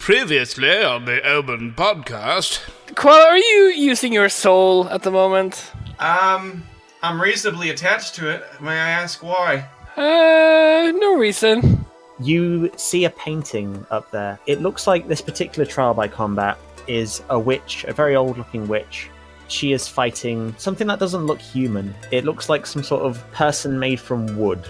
Previously on the OMEN podcast. Koala, are you using your soul at the moment? I'm reasonably attached to it. May I ask why? No reason. You see a painting up there. It looks like this particular trial by combat is a witch, a very old-looking witch. She is fighting something that doesn't look human. It looks like some sort of person made from wood.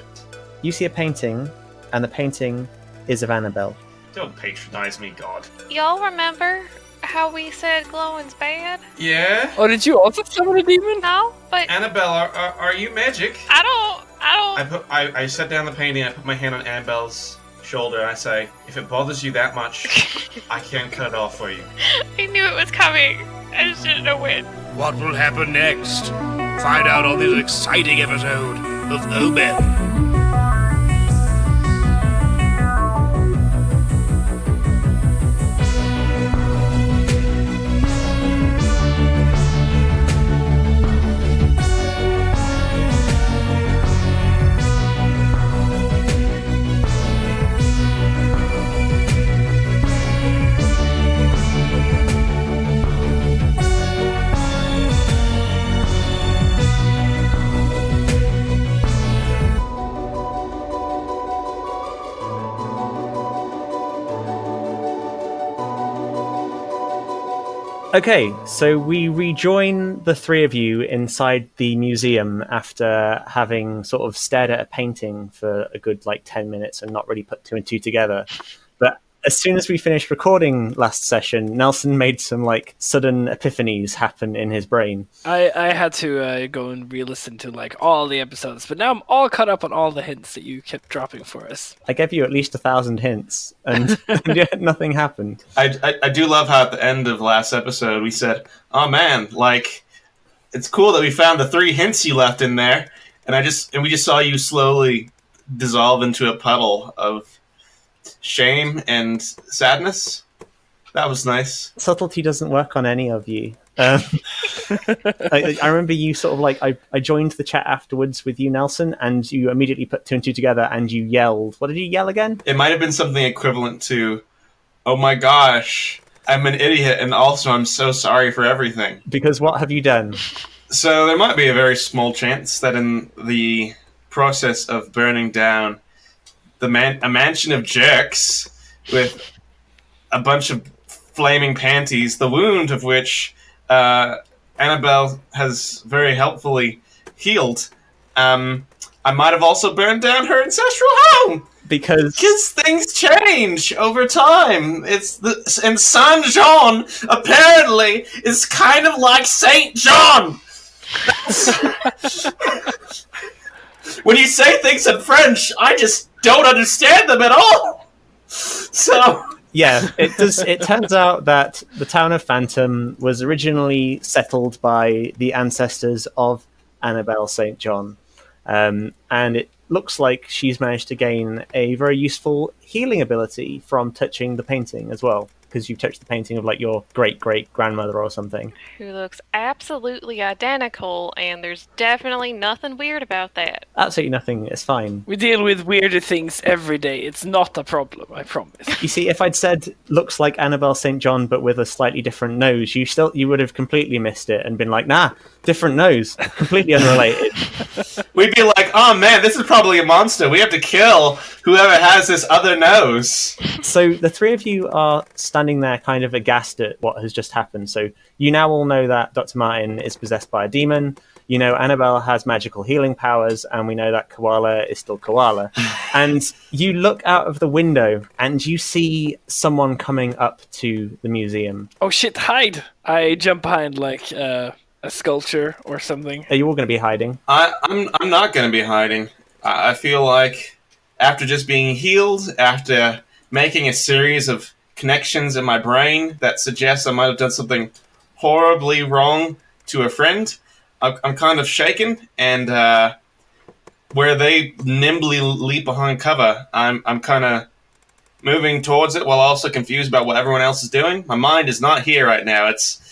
You see a painting, and the painting is of Annabelle. Don't patronize me, God. Y'all remember how we said glowing's bad? Yeah? Oh, did you also summon a demon? No, but Annabelle, are you magic? I don't. I set down the painting, I put my hand on Annabelle's shoulder, and I say, if it bothers you that much, I can cut it off for you. I knew it was coming. I just didn't know when. What will happen next? Find out on this exciting episode of OMEN. Okay, so we rejoin the three of you inside the museum after having sort of stared at a painting for a good 10 minutes and not really put two and two together. But as soon as we finished recording last session, Nelson made some sudden epiphanies happen in his brain. I had to go and re-listen to all the episodes, but now I'm all caught up on all the hints that you kept dropping for us. I gave you at least 1,000 hints, and yet nothing happened. I do love how at the end of last episode we said, oh man, it's cool that we found the 3 hints you left in there, and we just saw you slowly dissolve into a puddle of shame and sadness. That was nice. Subtlety doesn't work on any of you. I remember you sort of I joined the chat afterwards with you, Nelson, and you immediately put 2 and 2 together and you yelled. What did you yell again? It might have been something equivalent to, oh my gosh, I'm an idiot and also I'm so sorry for everything. Because what have you done? So there might be a very small chance that in the process of burning down a mansion of jerks with a bunch of flaming panties, the wound of which Annabelle has very helpfully healed, I might have also burned down her ancestral home! Because things change over time. And Saint John apparently is kind of like Saint John! When you say things in French, I just don't understand them at all. So yeah, it turns out that the town of Phantom was originally settled by the ancestors of Annabelle St. John, and it looks like she's managed to gain a very useful healing ability from touching the painting as well, because you've touched the painting of your great-great-grandmother or something. Who looks absolutely identical, and there's definitely nothing weird about that. Absolutely nothing. It's fine. We deal with weirder things every day. It's not a problem, I promise. You see, if I'd said looks like Annabelle St. John but with a slightly different nose, you would have completely missed it and been like, nah, different nose, completely unrelated. We'd be like, oh man, this is probably a monster. We have to kill whoever has this other nose. So the three of you are standing there kind of aghast at what has just happened. So you now all know that Dr. Martin is possessed by a demon. You know Annabelle has magical healing powers, and we know that Koala is still Koala. And you look out of the window, and you see someone coming up to the museum. Oh shit, hide! I jump behind a sculpture or something. Are you all going to be hiding? I'm not going to be hiding. I feel like after just being healed, after making a series of connections in my brain that suggests I might have done something horribly wrong to a friend, I'm kind of shaken, and where they nimbly leap behind cover, I'm kind of moving towards it while also confused about what everyone else is doing. My mind is not here right now. It's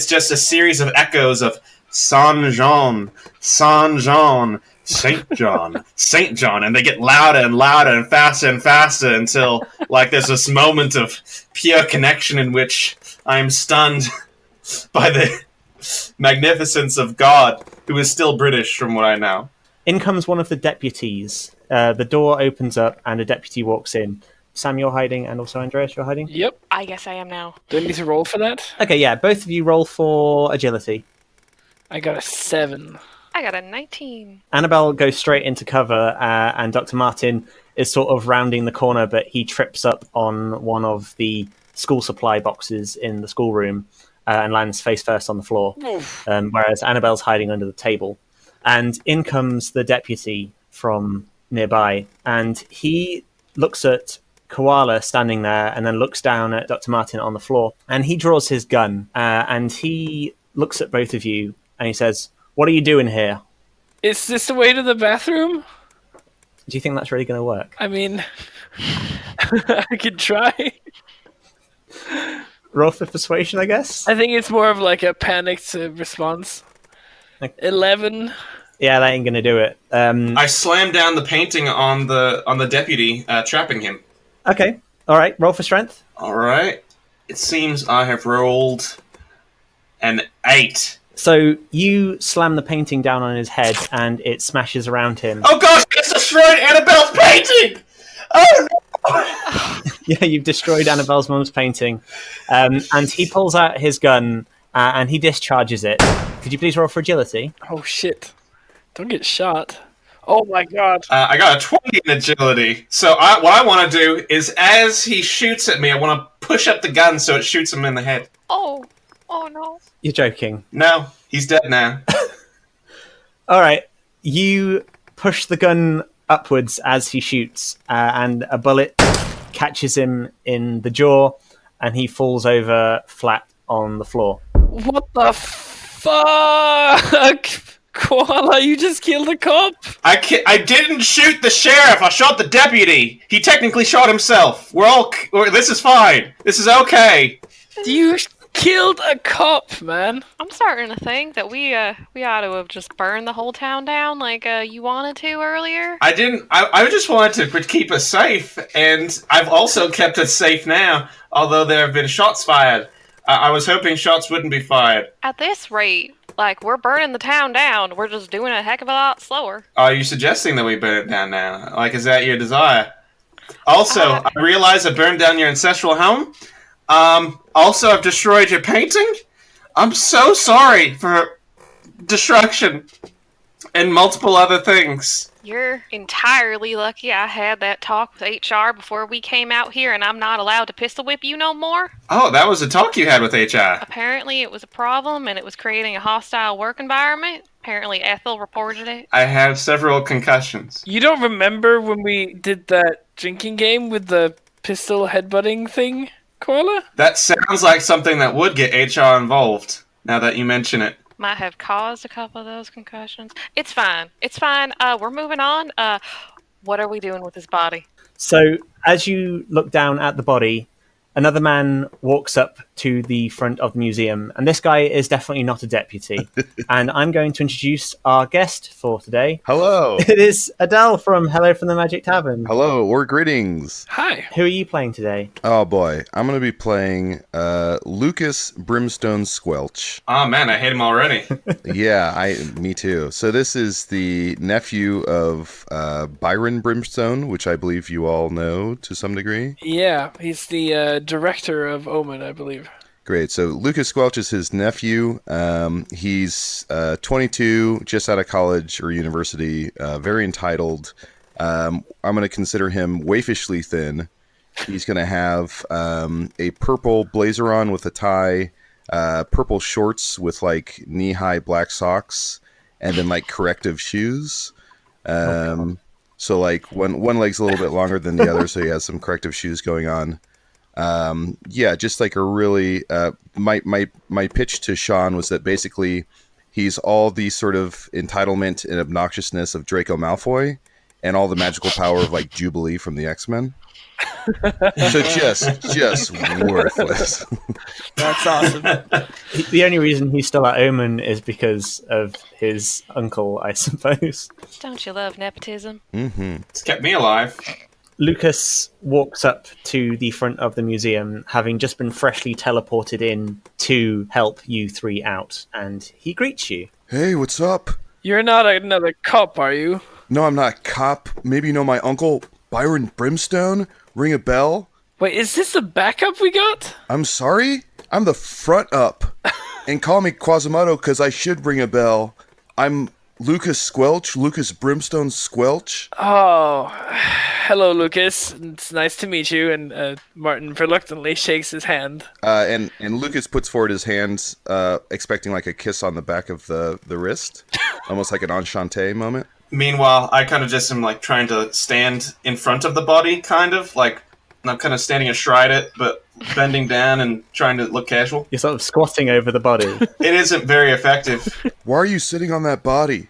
just a series of echoes of Saint Jean, Saint Jean, St. John, St. John, and they get louder and louder and faster until, like, there's this moment of pure connection in which I am stunned by the magnificence of God, who is still British from what I know. In comes one of the deputies. The door opens up and a deputy walks in. Sam, you're hiding, and also Andreas, you're hiding? Yep. I guess I am now. Do I need to roll for that? Okay, yeah, both of you roll for agility. I got a 7. I got a 19. Annabelle goes straight into cover, and Dr. Martin is sort of rounding the corner, but he trips up on one of the school supply boxes in the schoolroom and lands face first on the floor, whereas Annabelle's hiding under the table. And in comes the deputy from nearby, and he looks at Koala standing there and then looks down at Dr. Martin on the floor, and he draws his gun, and he looks at both of you, and he says, "What are you doing here?" Is this the way to the bathroom? Do you think that's really going to work? I mean, I could try. Roll for persuasion, I guess? I think it's more of like a panicked response. 11. Yeah, that ain't going to do it. I slam down the painting on the deputy, trapping him. Okay, all right, roll for strength. All right. It seems I have rolled an 8. So you slam the painting down on his head, and it smashes around him. Oh gosh, it's destroyed Annabelle's painting! Oh no! Yeah, you've destroyed Annabelle's mum's painting. And he pulls out his gun, and he discharges it. Could you please roll for agility? Oh shit. Don't get shot. Oh my god. I got a 20 in agility. So what I want to do is, as he shoots at me, I want to push up the gun so it shoots him in the head. Oh no. You're joking. No, he's dead now. All right, you push the gun upwards as he shoots, and a bullet catches him in the jaw, and he falls over flat on the floor. What the fuck? Koala, you just killed a cop? I didn't shoot the sheriff. I shot the deputy. He technically shot himself. This is fine. This is okay. You killed a cop, man. I'm starting to think that we ought to have just burned the whole town down like you wanted to earlier. I didn't. I just wanted to keep us safe, and I've also kept us safe now, although there have been shots fired. I was hoping shots wouldn't be fired. At this rate, like, we're burning the town down. We're just doing it a heck of a lot slower. Are you suggesting that we burn it down now? Like, is that your desire? Also, I realize I burned down your ancestral home. Also, I've destroyed your painting. I'm so sorry for destruction and multiple other things. You're entirely lucky I had that talk with HR before we came out here, and I'm not allowed to pistol whip you no more. Oh, that was a talk you had with HR. Apparently it was a problem, and it was creating a hostile work environment. Apparently Ethel reported it. I have several concussions. You don't remember when we did that drinking game with the pistol headbutting thing, Koala? That sounds like something that would get HR involved, now that you mention it. Might have caused a couple of those concussions. It's fine. It's fine. We're moving on. What are we doing with his body? So as you look down at the body, another man walks up to the front of the museum, and this guy is definitely not a deputy. And I'm going to introduce our guest for today. Hello. It is Adal from Hello from the Magic Tavern. Hello, or greetings. Hi. Who are you playing today? Oh boy, I'm going to be playing Lucas Brimstone-Squelch. Oh man, I hate him already. Yeah, me too. So this is the nephew of Byron Brimstone, which I believe you all know to some degree. Yeah, he's the director of OMEN, I believe. Great. So Lucas Squelch is his nephew. He's 22, just out of college or university, very entitled. I'm going to consider him waifishly thin. He's going to have a purple blazer on with a tie, purple shorts with like knee-high black socks, and then like corrective shoes. So like one leg's a little bit longer than the other, so he has some corrective shoes going on. Yeah, just like a really my pitch to Sean was that basically he's all the sort of entitlement and obnoxiousness of Draco Malfoy and all the magical power of like Jubilee from the X-Men. So just worthless. That's awesome. The only reason he's still at OMEN is because of his uncle, I suppose. Don't you love nepotism? It's kept me alive. Lucas walks up to the front of the museum, having just been freshly teleported in to help you three out, and he greets you. Hey, what's up? You're not another cop, are you? No, I'm not a cop. Maybe you know my uncle, Byron Brimstone? Ring a bell? Wait, is this the backup we got? I'm sorry? I'm the front up. And call me Quasimodo because I should ring a bell. I'm Lucas Squelch, Lucas Brimstone-Squelch. Oh, hello, Lucas. It's nice to meet you. And Martin reluctantly shakes his hand. And Lucas puts forward his hands, expecting like a kiss on the back of the wrist. Almost like an enchanté moment. Meanwhile, I kind of just am like trying to stand in front of the body, kind of like I'm kind of standing astride it, but bending down and trying to look casual. You're sort of squatting over the body. It isn't very effective. Why are you sitting on that body?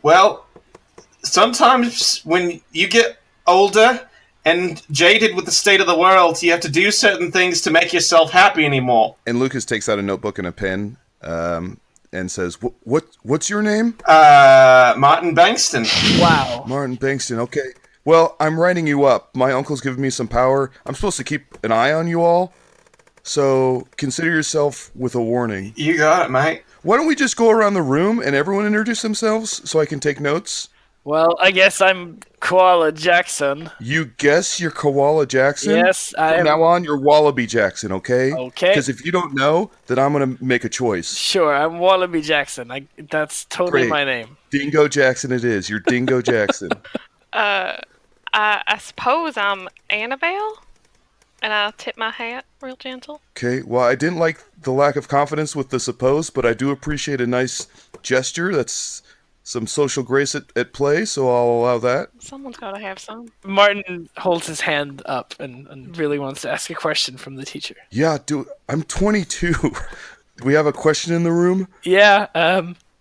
Well, sometimes when you get older and jaded with the state of the world, you have to do certain things to make yourself happy anymore. And Lucas takes out a notebook and a pen, and says, "What's your name?" Martin Bengtsson. Wow. Martin Bengtsson. Okay. Well, I'm writing you up. My uncle's giving me some power. I'm supposed to keep an eye on you all. So consider yourself with a warning. You got it, mate. Why don't we just go around the room and everyone introduce themselves so I can take notes? Well, I guess I'm Koala Jackson. You guess you're Koala Jackson? Yes, I From am. now on, you're Wallaby Jackson, okay? Okay. Because if you don't know, then I'm going to make a choice. Sure, I'm Wallaby Jackson. That's totally Great. my name. Dingo Jackson it is. You're Dingo Jackson. I suppose I'm Annabelle? And I'll tip my hat real gentle. Okay, well, I didn't like the lack of confidence with the suppose, but I do appreciate a nice gesture. That's some social grace at play, so I'll allow that. Someone's got to have some. Martin holds his hand up and really wants to ask a question from the teacher. Yeah, dude, I'm 22. Do we have a question in the room? Yeah,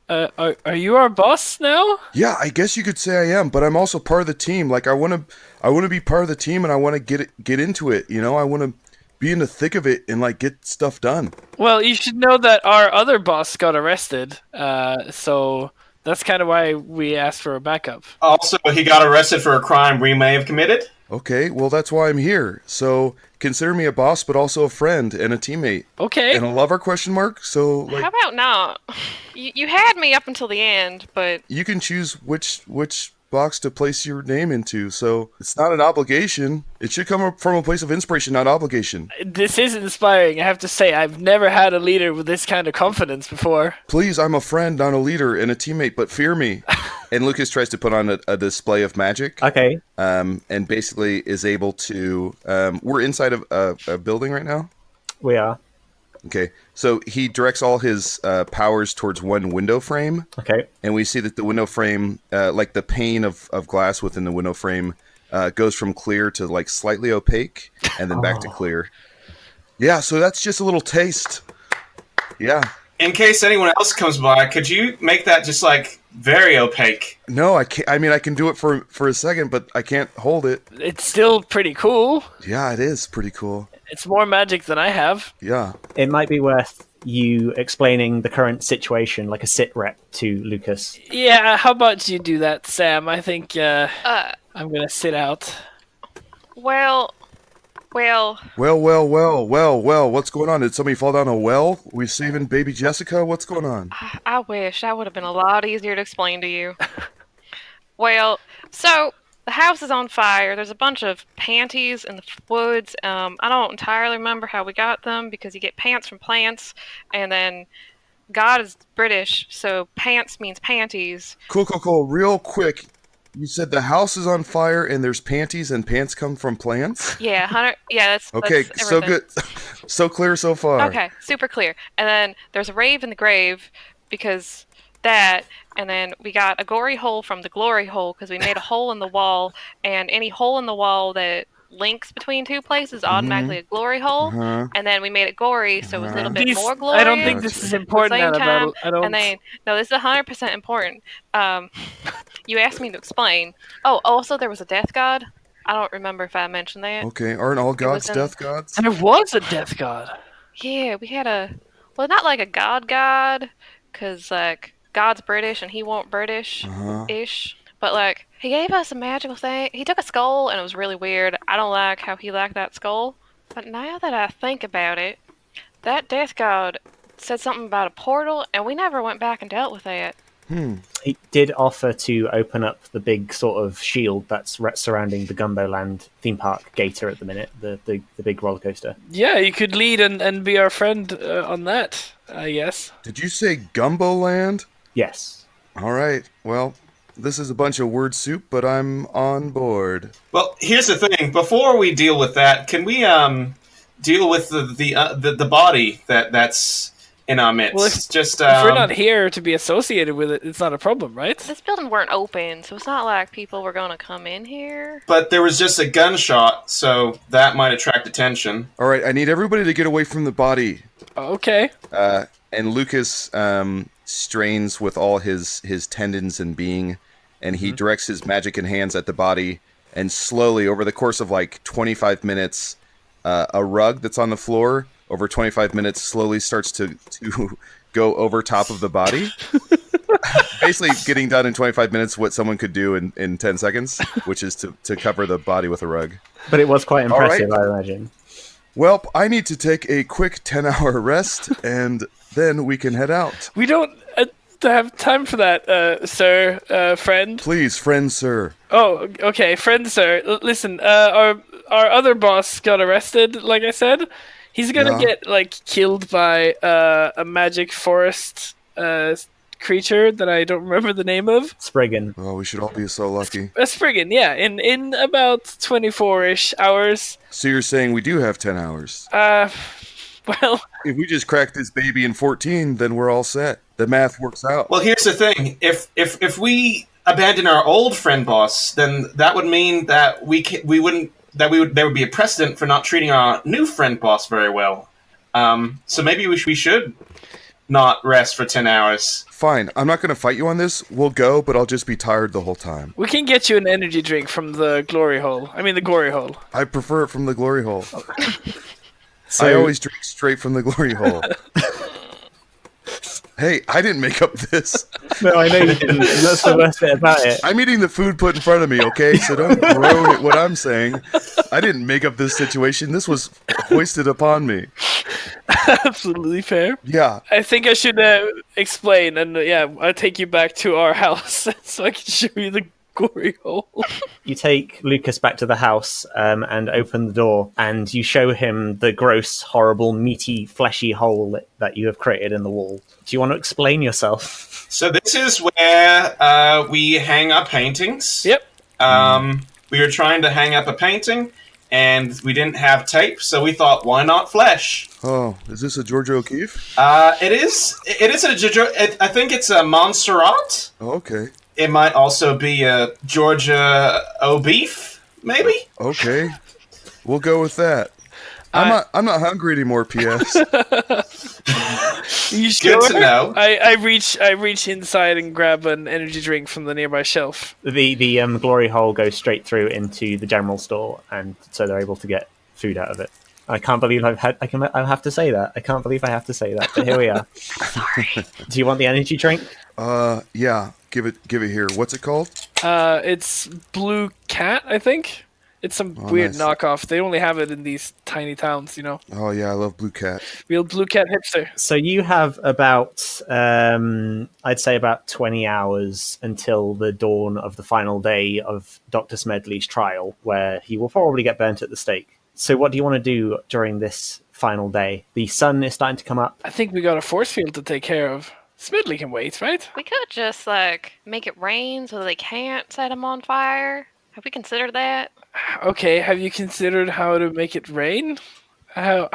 are you our boss now? Yeah, I guess you could say I am, but I'm also part of the team. Like I want to be part of the team, and I want to get into it. You know, I want to be in the thick of it and like get stuff done. Well, you should know that our other boss got arrested, so that's kind of why we asked for a backup. Also, he got arrested for a crime we may have committed. Okay, well that's why I'm here. So consider me a boss, but also a friend and a teammate. Okay. And a lover? Question mark. So like, How about not? You had me up until the end, but you can choose which box to place your name into. So it's not an obligation. It should come from a place of inspiration, not obligation. This is inspiring. I have to say, I've never had a leader with this kind of confidence before. Please, I'm a friend, not a leader, and a teammate, but fear me. And Lucas tries to put on a display of magic. Okay. And basically is able to... we're inside of a building right now? We are. Okay, so he directs all his powers towards one window frame. Okay. And we see that the window frame, like the pane of glass within the window frame, goes from clear to like slightly opaque, and then back to clear. Yeah, so that's just a little taste. Yeah. In case anyone else comes by, could you make that just like very opaque? No, I can't. I mean, I can do it for a second, but I can't hold it. It's still pretty cool. Yeah, it is pretty cool. It's more magic than I have. Yeah. It might be worth you explaining the current situation, like a sit rep to Lucas. Yeah, how about you do that, Sam? I think I'm gonna sit out. well, Well, what's going on? Did somebody fall down a well? We saving baby Jessica? What's going on? I wish that would have been a lot easier to explain to you. Well, so the house is on fire. There's a bunch of panties in the woods. I don't entirely remember how we got them because you get pants from plants, and then God is British, so pants means panties. Cool. Real quick. You said the house is on fire and there's panties and pants come from plants? Yeah, 100. Yeah, that's Okay, that's so everything. good. So clear so far. Okay, super clear. And then there's a rave in the grave because that, and then we got a gory hole from the glory hole because we made a hole in the wall, and any hole in the wall that links between two places automatically a glory hole, and then we made it gory, so it was a little bit more glorious. I don't think this is important, at the same Annabelle. time, I don't. And then, no, this is 100% important. You asked me to explain. Oh, also there was a death god. I don't remember if I mentioned that. Okay, aren't all gods in- death gods? There was a death god. Yeah, we had well, not like a god, because, like, God's British and he won't British-ish. But, like, he gave us a magical thing. He took a skull and it was really weird. I don't like how he liked that skull. But now that I think about it, that death god said something about a portal and we never went back and dealt with that. He did offer to open up the big sort of shield that's surrounding the Gumbo Land theme park gator at the minute, the big roller coaster. Yeah, you could lead and be our friend on that, I guess. Did you say Gumbo Land? Yes. All right. Well, this is a bunch of word soup, but I'm on board. Well, here's the thing. Before we deal with that, can we deal with the body that's in our midst? Well, if we're not here to be associated with it, it's not a problem, right? This building weren't open, so it's not like people were going to come in here. But there was just a gunshot, so that might attract attention. All right, I need everybody to get away from the body. Okay. And Lucas strains with all his tendons and being, and he directs his magic and hands at the body, and slowly, over the course of like 25 minutes, a rug that's on the floor, over 25 minutes, slowly starts to go over top of the body. Basically getting done in 25 minutes what someone could do in 10 seconds, which is to cover the body with a rug. But it was quite impressive, right. I imagine. Well, I need to take a quick 10-hour rest, and then we can head out. We don't have time for that, sir, friend. Please, friend, sir. Oh, okay, friend, sir. Listen, our other boss got arrested, like I said. He's gonna get, like, killed by a magic forest creature that I don't remember the name of. Spriggan. Oh, we should all be so lucky. A Spriggan, yeah, in about 24-ish hours. So you're saying we do have 10 hours? Well... If we just crack this baby in 14, then we're all set. The math works out. Well, here's the thing. If we abandon our old friend boss, then that would mean that there would be a precedent for not treating our new friend boss very well. So maybe we should not rest for 10 hours. Fine. I'm not going to fight you on this. We'll go, but I'll just be tired the whole time. We can get you an energy drink from the glory hole. I mean, the glory hole. I prefer it from the glory hole. So, I always drink straight from the glory hole. Hey, I didn't make up this. No, I know you didn't. And that's the worst bit about it. I'm eating the food put in front of me, okay? So don't groan at what I'm saying. I didn't make up this situation. This was hoisted upon me. Absolutely fair. Yeah. I think I should explain, and I'll take you back to our house so I can show you the glory hole. You take Lucas back to the house and open the door, and you show him the gross, horrible, meaty, fleshy hole that you have created in the wall. Do you want to explain yourself? So this is where we hang our paintings. Yep. We were trying to hang up a painting, and we didn't have tape, so we thought, why not flesh? Oh, is this a Georgia O'Keeffe? It is I think it's a Montserrat. Oh, okay. It might also be a Georgia O-Beef, maybe? Okay. We'll go with that. I'm not hungry anymore, P.S. You sure? Good to know. I reach inside and grab an energy drink from the nearby shelf. The glory hole goes straight through into the general store, and so they're able to get food out of it. I can't believe I have to say that. I can't believe I have to say that, but here we are. Sorry. Do you want the energy drink? Yeah. Give it here. What's it called? It's Blue Cat, I think. It's some weird nice. knockoff. They only have it in these tiny towns, you know. Oh yeah, I love Blue Cat. Real Blue Cat hipster. So you have about, I'd say about 20 hours until the dawn of the final day of Dr. Smedley's trial, where he will probably get burnt at the stake. So what do you want to do during this final day? The sun is starting to come up. I think we got a force field to take care of. Smedley can wait, right? We could just, like, make it rain so they can't set him on fire. Have we considered that? Okay, have you considered how to make it rain? How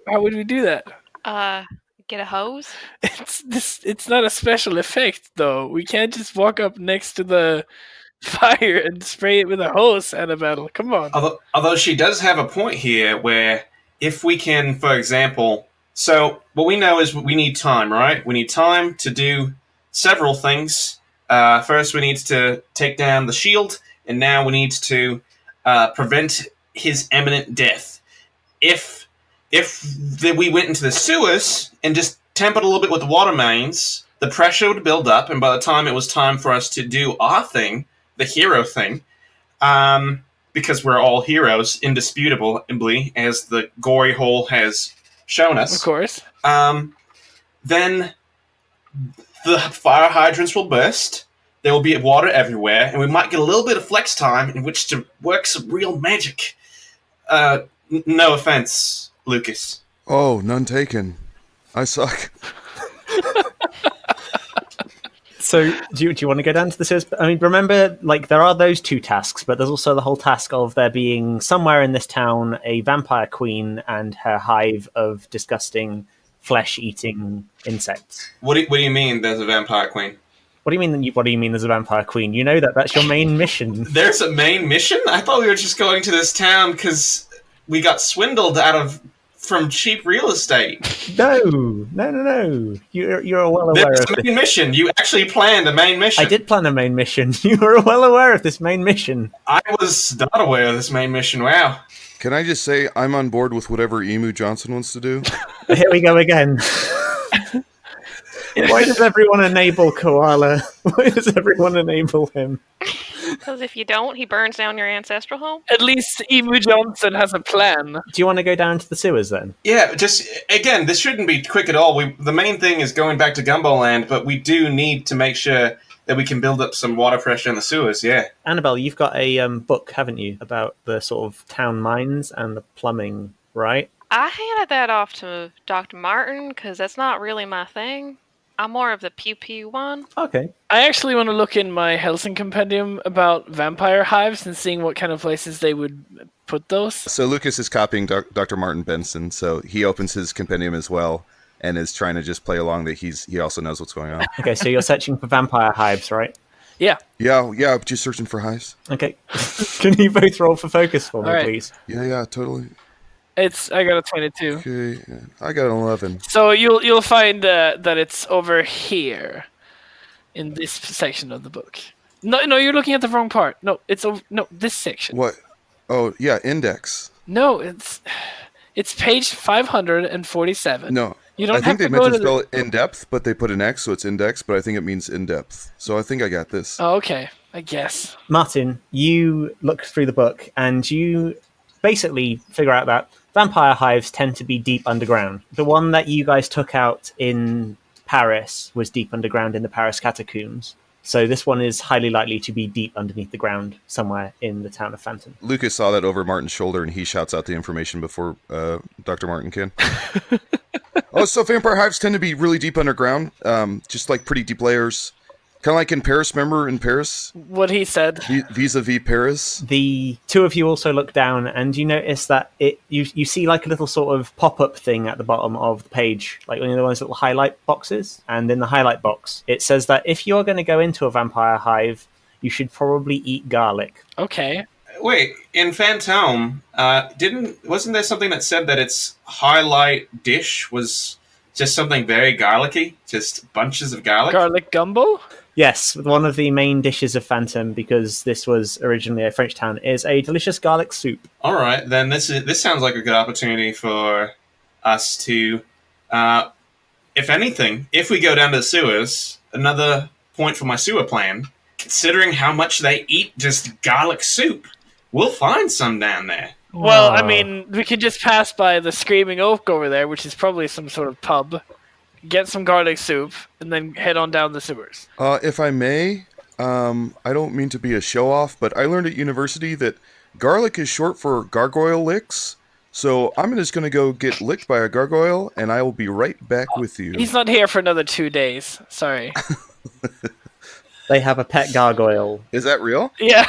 would we do that? Get a hose? It's not a special effect, though. We can't just walk up next to the fire and spray it with a hose, Annabelle. Come on. Although she does have a point here where if we can, for example... So what we know is we need time, right? We need time to do several things. First, we need to take down the shield, and now we need to prevent his imminent death. If we went into the sewers and just tampered a little bit with the water mains, the pressure would build up, and by the time it was time for us to do our thing, the hero thing, because we're all heroes, indisputably, as the gory hole has shown us. Of course. Then the fire hydrants will burst. There will be water everywhere, and we might get a little bit of flex time in which to work some real magic. No offense, Lucas. Oh, none taken. I suck. So, do you want to go down to the sewers? I mean, remember, like, there are those two tasks, but there's also the whole task of there being somewhere in this town a vampire queen and her hive of disgusting flesh-eating insects. What do you mean there's a vampire queen? What do you mean? What do you mean? There's a vampire queen? You know that's your main mission. There's a main mission? I thought we were just going to this town because we got swindled from cheap real estate. No. You're well aware There's of a main mission. You actually planned a main mission. I did plan a main mission. You were well aware of this main mission. I was not aware of this main mission. Wow. Can I just say I'm on board with whatever Emu Johnson wants to do? Here we go again. Why does everyone enable Koala? Why does everyone enable him? Because if you don't, he burns down your ancestral home. At least Emu Johnson has a plan. Do you want to go down to the sewers then? Yeah, just, again, this shouldn't be quick at all. The main thing is going back to Gumbo Land, but we do need to make sure that we can build up some water pressure in the sewers, yeah. Annabelle, you've got a book, haven't you, about the sort of town mines and the plumbing, right? I handed that off to Dr. Martin, because that's not really my thing. I'm more of the pew-pew one. Okay. I actually want to look in my Helsing compendium about vampire hives and seeing what kind of places they would put those. So Lucas is copying Dr. Martin Bengtsson, so he opens his compendium as well and is trying to just play along that he also knows what's going on. Okay, so you're searching for vampire hives, right? Yeah. Yeah, just searching for hives. Okay. Can you both roll for focus for me, All right. please? Yeah, totally. I got a 22. Okay, I got an 11. So you'll find that it's over here, in this section of the book. No, you're looking at the wrong part. No, this section. What? Oh, yeah, index. No, it's page 547. No, you don't I have think they to meant go to to spell it in depth, but they put an X, so it's index. But I think it means in depth. So I think I got this. Oh, okay, I guess. Martin, you look through the book and you basically figure out that vampire hives tend to be deep underground. The one that you guys took out in Paris was deep underground in the Paris catacombs. So this one is highly likely to be deep underneath the ground somewhere in the town of Phantom. Lucas saw that over Martin's shoulder, and he shouts out the information before Dr. Martin can. So vampire hives tend to be really deep underground, just like pretty deep layers. Kind of like in Paris, remember in Paris? What he said. Vis-a-vis Paris. The two of you also look down and you notice that you see like a little sort of pop-up thing at the bottom of the page, like one of those little highlight boxes. And in the highlight box, it says that if you're going to go into a vampire hive, you should probably eat garlic. Okay. Wait, in Phantom, wasn't there something that said that its highlight dish was just something very garlicky? Just bunches of garlic? Garlic gumbo? Yes, one of the main dishes of Phantom, because this was originally a French town, is a delicious garlic soup. All right, then this sounds like a good opportunity for us to, if anything, if we go down to the sewers, another point for my sewer plan, considering how much they eat just garlic soup, we'll find some down there. Well, I mean, we could just pass by the Screaming Oak over there, which is probably some sort of pub, get some garlic soup, and then head on down the sewers. If I may, I don't mean to be a show-off, but I learned at university that garlic is short for gargoyle licks. So I'm just going to go get licked by a gargoyle, and I will be right back with you. He's not here for another 2 days. Sorry. They have a pet gargoyle. Is that real? Yeah.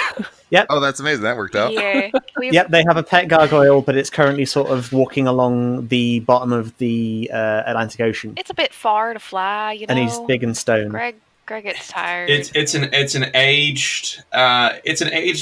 Yep. Oh, that's amazing. That worked out. Yeah. Yep, they have a pet gargoyle, but it's currently sort of walking along the bottom of the Atlantic Ocean. It's a bit far to fly, you know. And he's big and stone. Greg Greg gets tired. It's an aged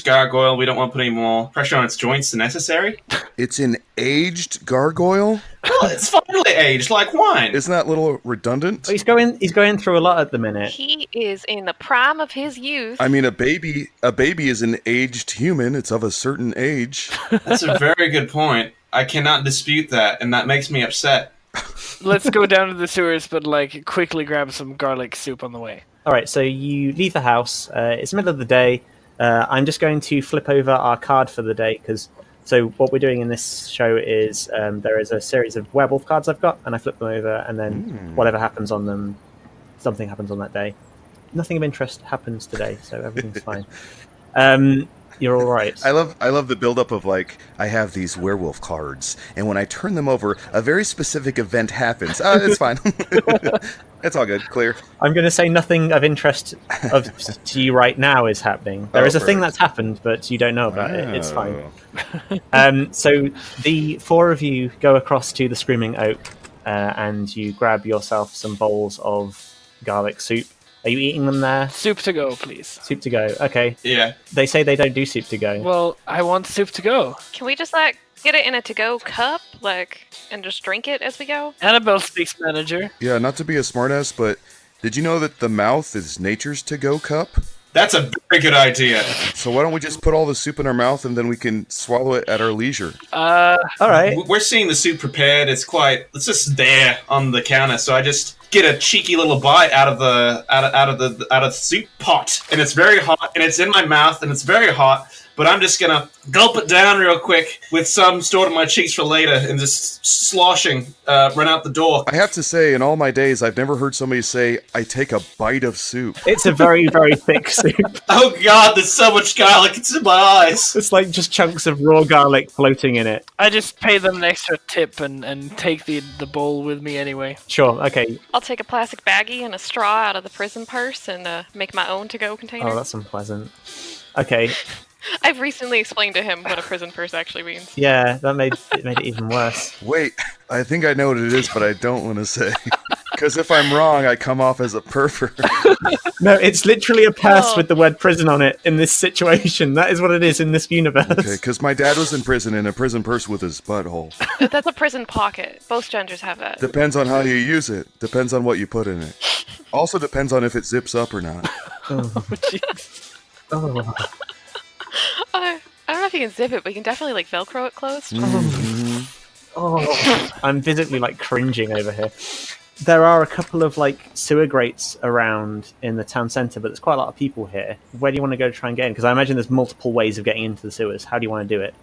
gargoyle. We don't want to put any more pressure on its joints than necessary. It's an aged gargoyle? Well, it's finally aged like wine. Isn't that a little redundant? He's going through a lot at the minute. He is in the prime of his youth. I mean, a baby is an aged human. It's of a certain age. That's a very good point. I cannot dispute that, and that makes me upset. Let's go down to the sewers, but quickly grab some garlic soup on the way. All right, so you leave the house. It's the middle of the day. I'm just going to flip over our card for the day so what we're doing in this show is there is a series of werewolf cards I've got, and I flip them over, and then whatever happens on them, something happens on that day. Nothing of interest happens today, so everything's fine. You're all right. I love the buildup of I have these werewolf cards, and when I turn them over, a very specific event happens. It's fine. It's all good. Clear. I'm going to say nothing of interest to you right now is happening. There is a thing that's happened, but you don't know about it. It's fine. So the four of you go across to the Screaming Oak, and you grab yourself some bowls of garlic soup. Are you eating them there? Soup to go, please. Soup to go. Okay. Yeah. They say they don't do soup to go. Well, I want soup to go. Can we just get it in a to-go cup, and just drink it as we go? Annabelle speaks manager. Yeah, not to be a smartass, but did you know that the mouth is nature's to-go cup? That's a very good idea. So why don't we just put all the soup in our mouth and then we can swallow it at our leisure? All right. We're seeing the soup prepared. It's just there on the counter. So I just get a cheeky little bite out of the soup pot, and it's very hot, and it's in my mouth, and it's very hot. But I'm just gonna gulp it down real quick with some stored in my cheeks for later, and just sloshing, run out the door. I have to say, in all my days, I've never heard somebody say, "I take a bite of soup." It's a very, very thick soup. Oh God, there's so much garlic. It's in my eyes. It's like just chunks of raw garlic floating in it. I just pay them an extra tip and take the bowl with me anyway. Sure. Okay. I'll take a plastic baggie and a straw out of the prison purse and make my own to-go container. Oh, that's unpleasant. Okay. I've recently explained to him what a prison purse actually means. Yeah, that made it even worse. Wait, I think I know what it is, but I don't want to say. Because if I'm wrong, I come off as a pervert. No, it's literally a purse with the word prison on it in this situation. That is what it is in this universe. Okay, because my dad was in prison in a prison purse with his butthole. That's a prison pocket. Both genders have that. Depends on how you use it. Depends on what you put in it. Also depends on if it zips up or not. Oh, jeez. Oh. I don't know if you can zip it, but you can definitely Velcro it closed. Oh, I'm visibly cringing over here. There are a couple of sewer grates around in the town centre, but there's quite a lot of people here. Where do you want to go to try and get in? Because I imagine there's multiple ways of getting into the sewers. How do you want to do it?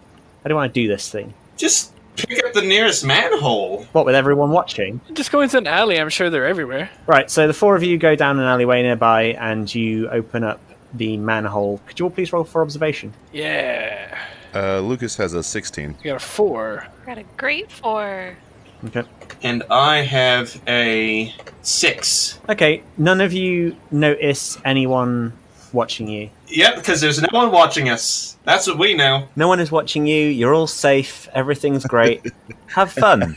How do you want to do this thing? Just pick up the nearest manhole. What, with everyone watching? Just go into an alley. I'm sure they're everywhere. Right, so the four of you go down an alleyway nearby and you open up the manhole. Could you all please roll for observation? Yeah. Lucas has a 16. You got a 4. I got a great 4. Okay. And I have a 6. Okay, none of you notice anyone watching you. Yep, because there's no one watching us. That's what we know. No one is watching you. You're all safe. Everything's great. Have fun.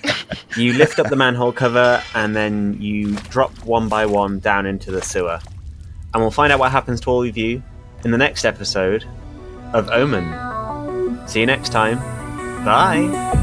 You lift up the manhole cover and then you drop one by one down into the sewer. And we'll find out what happens to all of you in the next episode of OMEN. See you next time. Bye.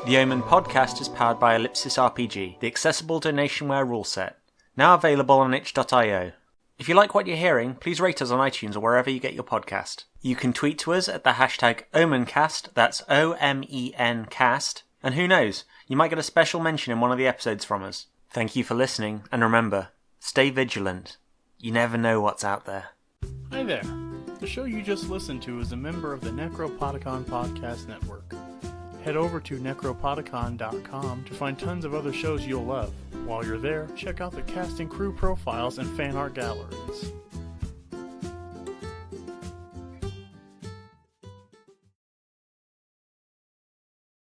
The OMEN podcast is powered by Ellipsis RPG, the accessible donationware rule set. Now available on itch.io. If you like what you're hearing, please rate us on iTunes or wherever you get your podcast. You can tweet to us at the hashtag OMENcast, that's OMEN cast, and who knows, you might get a special mention in one of the episodes from us. Thank you for listening, and remember, stay vigilant. You never know what's out there. Hi there. The show you just listened to is a member of the Necropodicon Podcast Network. Head over to necropodicon.com to find tons of other shows you'll love. While you're there, check out the cast and crew profiles and fan art galleries.